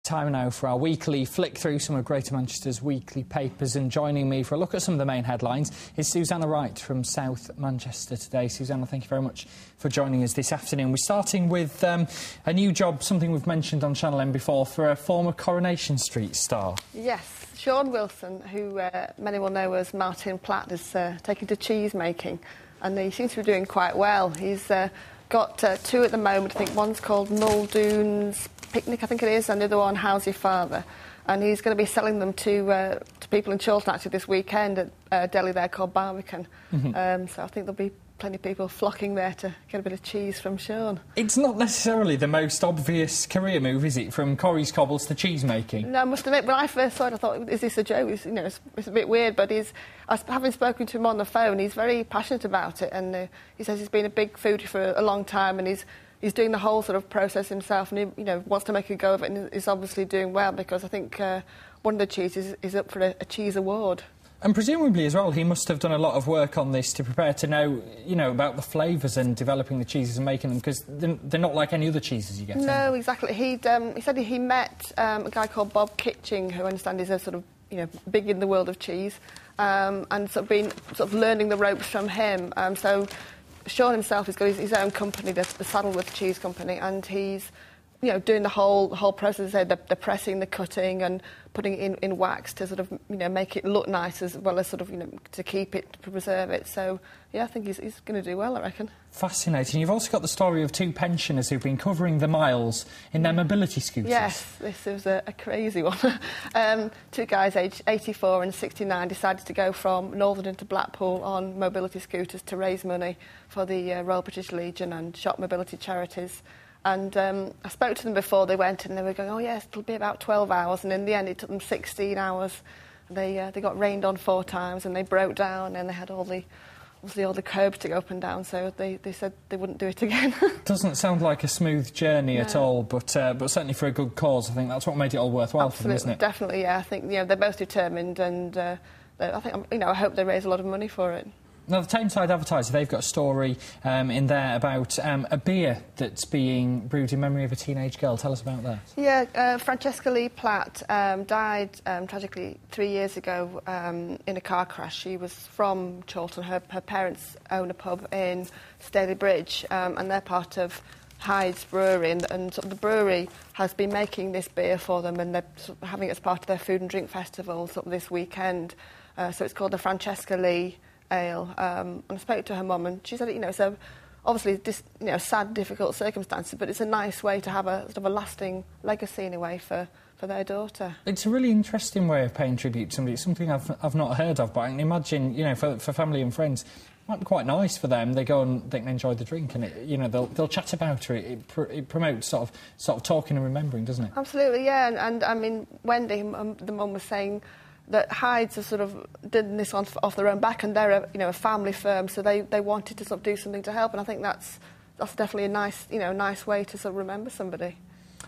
Time now for our weekly flick through some of Greater Manchester's weekly papers, and joining me for a look at some of the main headlines is Susannah Wright from South Manchester today. Susannah, thank you very much for joining us this afternoon. We're starting with a new job, something we've mentioned on Channel M before, for a former Coronation Street star. Yes, Sean Wilson, who many will know as Martin Platt, is taken to cheese making, and he seems to be doing quite well. He's got two at the moment. I think one's called Muldoon's Picnic, I think it is, and the other one, How's Your Father? And he's going to be selling them to people in Chorlton actually this weekend at a deli there called Barbican. So I think there'll be plenty of people flocking there to get a bit of cheese from Sean. It's not necessarily the most obvious career move, is it, from Corrie's cobbles to cheese making? No, I must admit, when I first saw it, I thought, is this a joke? It's a bit weird, but having spoken to him on the phone, he's very passionate about it, and he says he's been a big foodie for a long time, and he's doing the whole sort of process himself, and he wants to make a go of it, and is obviously doing well, because I think one of the cheeses is up for a cheese award. And presumably as well, he must have done a lot of work on this to prepare to know, about the flavours and developing the cheeses and making them, because they're not like any other cheeses you get. No, exactly. He said he met a guy called Bob Kitching, who I understand is a sort of, big in the world of cheese, and been learning the ropes from him. So Sean himself has got his own company, the Saddleworth Cheese Company, and he's doing the whole process, the pressing, the cutting, and putting it in wax to sort of make it look nice, as well as sort of to keep it, to preserve it. So yeah, I think he's going to do well, I reckon. Fascinating. You've also got the story of two pensioners who've been covering the miles in their mobility scooters. Yes, this was a crazy one. Two guys aged 84 and 69 decided to go from Northern to Blackpool on mobility scooters to raise money for the Royal British Legion and shop mobility charities. And I spoke to them before they went, and they were going, oh yes, it'll be about 12 hours, and in the end it took them 16 hours. They got rained on 4 times, and they broke down, and they had all the curbs to go up and down, so they said they wouldn't do it again. Doesn't sound like a smooth journey at all, but certainly for a good cause. I think that's what made it all worthwhile. Absolutely, for them, isn't it? Definitely, yeah. I think they're both determined, and I think I hope they raise a lot of money for it. Now, the Tameside Advertiser, they've got a story in there about a beer that's being brewed in memory of a teenage girl. Tell us about that. Yeah, Francesca Lee Platt died tragically 3 years ago in a car crash. She was from Chorlton. Her parents own a pub in Stalybridge, and they're part of Hyde's Brewery, and the brewery has been making this beer for them, and they're having it as part of their food and drink festival this weekend. So it's called the Francesca Lee Ale, and I spoke to her mum, and she said, so obviously sad, difficult circumstances, but it's a nice way to have a sort of a lasting legacy in a way for their daughter. It's a really interesting way of paying tribute to somebody. It's something I've not heard of, but I can imagine, for family and friends, it might be quite nice for them. They go and they can enjoy the drink, and they'll chat about her. It promotes sort of talking and remembering, doesn't it? Absolutely, yeah. And I mean, Wendy, the mum, was saying that Hyde's have sort of done this off their own back, and they're a family firm, so they wanted to sort of do something to help, and I think that's definitely a nice way to sort of remember somebody.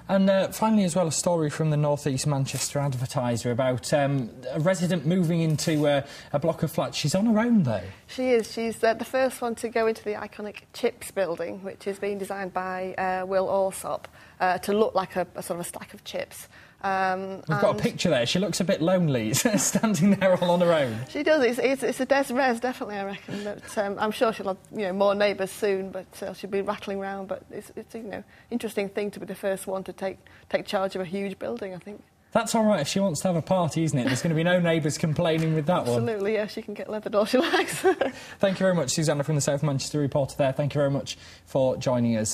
And finally, as well, a story from the North East Manchester Advertiser about a resident moving into a block of flats. She's on her own, though. She is. She's the first one to go into the iconic Chips building, which is being designed by Will Alsop to look like a sort of a stack of chips. We've got a picture there. She looks a bit lonely, standing there all on her own. She does. It's a des res, definitely, I reckon. But I'm sure she'll have more neighbours soon, but she'll be rattling around. But it's interesting thing to be the first one to take charge of a huge building, I think. That's all right if she wants to have a party, isn't it? There's going to be no neighbours complaining with that one. Absolutely, yeah. She can get leathered all she likes. Thank you very much, Susannah, from the South Manchester Reporter there. Thank you very much for joining us.